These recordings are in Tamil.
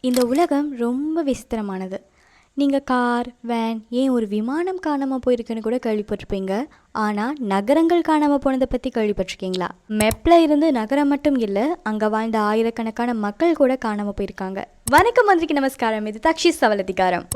இந்த உலகம் ரொம்ப விசித்திரமானது. நீங்கள் கார், வேன், ஏன் ஒரு விமானம் காணாமல் போயிருக்குன்னு கூட கேள்விப்பட்டிருப்பீங்க. ஆனால் நகரங்கள் காணாமல் போனதை பற்றி கேள்விப்பட்டிருக்கீங்களா? மெப்பில் இருந்து நகரம் மட்டும் இல்லை, அங்கே வாழ்ந்த ஆயிரக்கணக்கான மக்கள் கூட காணாமல் போயிருக்காங்க. வணக்கம், மந்திரிக்கு நமஸ்காரம். இது தக்ஷி சவலதிகாரம்.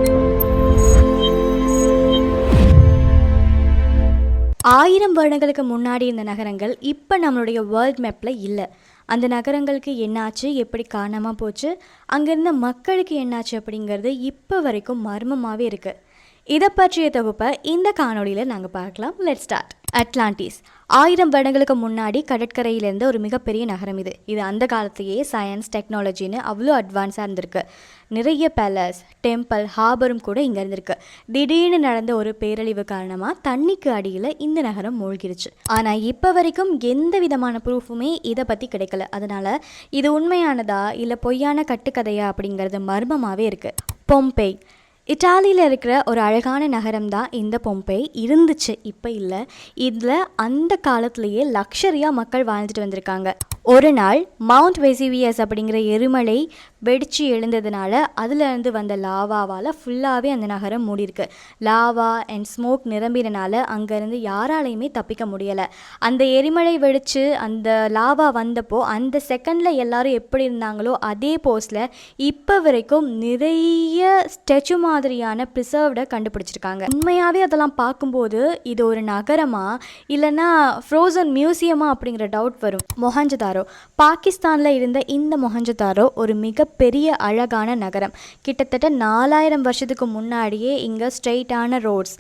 1000 வருடங்களுக்கு முன்னாடி இருந்த நகரங்கள் இப்போ நம்மளுடைய வேர்ல்ட் மேப்பில் இல்லை. அந்த நகரங்களுக்கு என்னாச்சு, எப்படி காணாமல் போச்சு, அங்கே இருந்த மக்களுக்கு என்னாச்சு அப்படிங்கிறது இப்போ வரைக்கும் மர்மமாகவே இருக்குது. இதை பற்றிய தொகுப்பை இந்த காணொலியில் நாங்கள் பார்க்கலாம். Let's start. அட்லாண்டிஸ் 1000 வருடங்களுக்கு முன்னாடி கடற்கரையிலேருந்து ஒரு மிகப்பெரிய நகரம் இது அந்த காலத்திலேயே சயின்ஸ், டெக்னாலஜின்னு அவ்வளோ அட்வான்ஸாக இருந்திருக்கு. நிறைய பேலஸ், டெம்பிள், ஹார்பரும் கூட இங்கே இருந்திருக்கு. திடீர்னு நடந்த ஒரு பேரழிவு காரணமாக தண்ணிக்கு அடியில் இந்த நகரம் மூழ்கிருச்சு. ஆனால் இப்போ வரைக்கும் எந்த விதமான ப்ரூஃபுமே இதை பற்றி கிடைக்கல. அதனால் இது உண்மையானதா இல்லை பொய்யான கட்டுக்கதையா அப்படிங்கிறது மர்மமாகவே இருக்குது. பொம்பெய் இட்டாலியில் இருக்கிற ஒரு அழகான நகரம் தான் இந்த பொம்பெய். இருந்துச்சு, இப்போ இல்லை. இதில் அந்த காலத்திலேயே லக்ஷரியாக மக்கள் வாழ்ந்துட்டு வந்திருக்காங்க. ஒரு நாள் மவுண்ட் வெசிவியஸ் அப்படிங்கிற எரிமலை வெடிச்சு எழுந்ததுனால அதுலேருந்து வந்த லாவாவால் ஃபுல்லாகவே அந்த நகரம் மூடியிருக்கு. லாவா அண்ட் ஸ்மோக் நிரம்பினால அங்கேருந்து யாராலையுமே தப்பிக்க முடியலை. அந்த எரிமலை வெடித்து அந்த லாவா வந்தப்போ அந்த செகண்டில் எல்லாரும் எப்படி இருந்தாங்களோ அதே போஸில் இப்போ வரைக்கும் நிறைய ஸ்டெச்சு மாதிரியான ப்ரிசர்வ்டை கண்டுபிடிச்சிருக்காங்க. உண்மையாகவே அதெல்லாம் பார்க்கும்போது இது ஒரு நகரமா இல்லைன்னா ஃப்ரோசன் மியூசியமா அப்படிங்கிற டவுட் வரும். மொஹஞ்சதாரோ பாகிஸ்தானில் இருந்த இந்த மொஹஞ்சதாரோ ஒரு மிகப்பெரிய அழகான நகரம். கிட்டத்தட்ட 4000 வருஷத்துக்கு முன்னாடியே இங்கே ஸ்ட்ரெயிட்டான ரோட்ஸ்,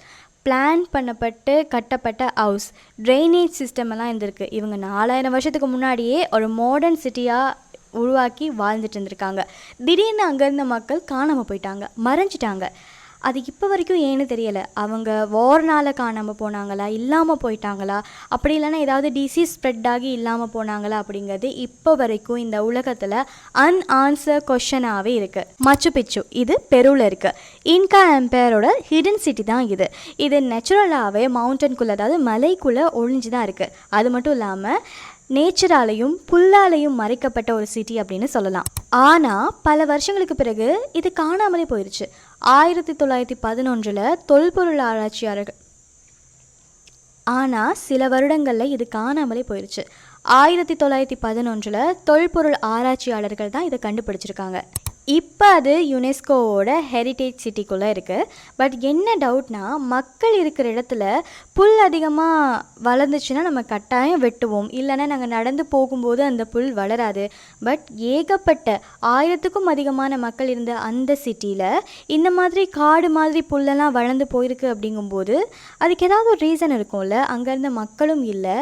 பிளான் பண்ணப்பட்டு கட்டப்பட்ட ஹவுஸ், ட்ரைனேஜ் சிஸ்டம் எல்லாம் இருந்திருக்கு. இவங்க 4000 வருஷத்துக்கு முன்னாடியே ஒரு மாடர்ன் சிட்டியாக உருவாக்கி வாழ்ந்துட்டு இருந்திருக்காங்க. திடீர்னு அங்கேருந்த மக்கள் காணாமல் போயிட்டாங்க, மறைஞ்சிட்டாங்க. அது இப்போ வரைக்கும் ஏன்னு தெரியலை. அவங்க வார்னால் காணாமல் போனாங்களா, இல்லாமல் போயிட்டாங்களா, அப்படி இல்லைன்னா ஏதாவது டிசீஸ் ஸ்ப்ரெட் ஆகி இல்லாமல் போனாங்களா அப்படிங்கிறது இப்போ வரைக்கும் இந்த உலகத்தில் அன்ஆன்சர் கொஷனாகவே இருக்குது. மச்சு பிச்சு இது பெருவில் இருக்குது. இன்கா எம்பையரோட ஹிடன் சிட்டி தான் இது நேச்சுரலாகவே மவுண்டனுக்குள்ளே, அதாவது மலைக்குள்ளே ஒழிஞ்சு தான் இருக்குது. அது மட்டும் இல்லாமல் நேச்சராலையும் புல்லாலையும் மறைக்கப்பட்ட ஒரு சிட்டி அப்படின்னு சொல்லலாம். ஆனால் பல வருஷங்களுக்கு பிறகு இது காணாமலே போயிடுச்சு. 1911 தொல்பொருள் ஆராய்ச்சியாளர்கள், ஆனால் சில வருடங்களில் இது காணாமலே போயிடுச்சு. 1911 தொல்பொருள் ஆராய்ச்சியாளர்கள் தான் இதை கண்டுபிடிச்சிருக்காங்க. இப்போ அது யுனெஸ்கோவோட ஹெரிட்டேஜ் சிட்டிக்குள்ளே இருக்குது. பட் என்ன டவுட்னா, மக்கள் இருக்கிற இடத்துல புல் அதிகமாக வளர்ந்துச்சுன்னா நம்ம கட்டாயம் வெட்டுவோம், இல்லைன்னா நாங்கள் நடந்து போகும்போது அந்த புல் வளராது. பட் ஏகப்பட்ட 1000க்கும் அதிகமான மக்கள் இருந்த அந்த சிட்டியில் இந்த மாதிரி காடு மாதிரி புல்லெல்லாம் வளர்ந்து போயிருக்கு. அப்படிங்கும்போது அதுக்கு ஏதாவது ஒரு ரீசன் இருக்கும்ல. அங்கே இருந்த மக்களும் இல்லை,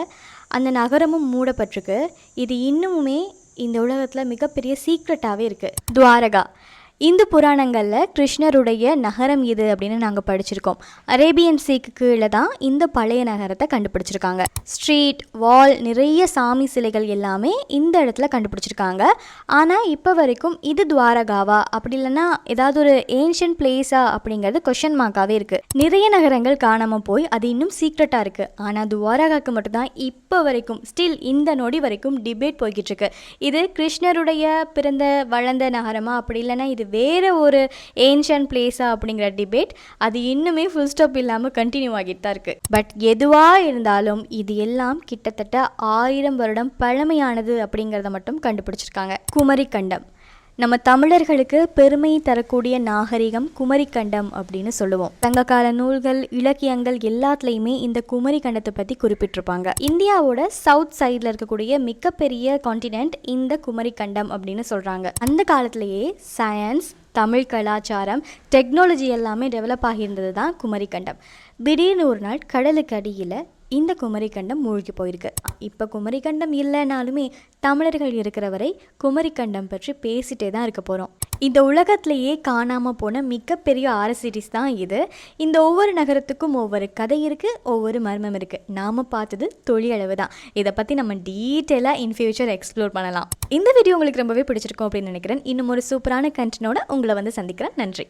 அந்த நகரமும் மூடப்பட்டிருக்கு. இது இன்னுமே இந்த உலகத்தில் மிகப்பெரிய சீக்ரெட்டாகவே இருக்குது. துவாரகா இந்து புராணங்களில் கிருஷ்ணருடைய நகரம் இது அப்படின்னு நாங்கள் படிச்சிருக்கோம். அரேபியன் சீக்கு கீழே தான் இந்த பழைய நகரத்தை கண்டுபிடிச்சிருக்காங்க. ஸ்ட்ரீட், வால், நிறைய சாமி சிலைகள் எல்லாமே இந்த இடத்துல கண்டுபிடிச்சிருக்காங்க. ஆனால் இப்போ வரைக்கும் இது துவாரகாவா அப்படி இல்லைன்னா ஏதாவது ஒரு ஏன்ஷியன்ட் பிளேஸா அப்படிங்கிறது கொஷன் மார்க்காகவே இருக்குது. நிறைய நகரங்கள் காணாமல் போய் அது இன்னும் சீக்ரெட்டாக இருக்குது. ஆனால் துவாரகாவுக்கு மட்டும்தான் இப்போ வரைக்கும் ஸ்டில் இந்த நொடி வரைக்கும் டிபேட் போய்கிட்டு இருக்கு. இது கிருஷ்ணருடைய பிறந்த வளர்ந்த நகரமா அப்படி இல்லைன்னா இது வேறு ஒரு ஏன்ஷியன்ட் பிளேஸா அப்படிங்கிற டிபேட் அது இன்னுமே ஃபுல் ஸ்டாப் இல்லாமல் கண்டினியூ ஆகிட்டு தான் இருக்குது. பட் எதுவாக இருந்தாலும் இது எல்லாம் கிட்டத்தட்ட 1000 வருடம் பழமையானது அப்படிங்கிறத மட்டும் கண்டுபிடிச்சிருக்காங்க. குமரிக்கண்டம் நம்ம தமிழர்களுக்கு பெருமை தரக்கூடிய நாகரிகம் குமரிக்கண்டம் அப்படின்னு சொல்லுவோம். சங்ககால நூல்கள், இலக்கியங்கள் எல்லாத்துலேயுமே இந்த குமரிக்கண்டத்தை பற்றி குறிப்பிட்டிருப்பாங்க. இந்தியாவோட சவுத் சைடில் இருக்கக்கூடிய மிகப்பெரிய கான்டினென்ட் இந்த குமரிக்கண்டம் அப்படின்னு சொல்கிறாங்க. அந்த காலத்திலேயே சயின்ஸ், தமிழ் கலாச்சாரம், டெக்னாலஜி எல்லாமே டெவலப் ஆகியிருந்தது தான் குமரிக்கண்டம். திடீர்னு ஒரு நாள் கடலுக்கு அடியில் இந்த குமரிக்கண்டம் மூழ்கி போயிருக்கு. இப்போ குமரிக்கண்டம் இல்லைனாலுமே தமிழர்கள் இருக்கிற வரை குமரிக்கண்டம் பற்றி பேசிட்டே தான் இருக்க போகிறோம். இந்த உலகத்திலேயே காணாமல் போன மிகப்பெரிய 6 சிட்டிஸ் தான் இது. இந்த ஒவ்வொரு நகரத்துக்கும் ஒவ்வொரு கதை இருக்குது, ஒவ்வொரு மர்மம் இருக்குது. நாம் பார்த்தது தொழிலளவு தான். இதை பற்றி நம்ம டீட்டெயிலாக இன் ஃபியூச்சர் எக்ஸ்ப்ளோர் பண்ணலாம். இந்த வீடியோ உங்களுக்கு ரொம்பவே பிடிச்சிருக்கும் அப்படின்னு நினைக்கிறேன். இன்னும் ஒரு சூப்பரான கண்டென்ட்டோட உங்களை வந்து சந்திக்கிறேன். நன்றி.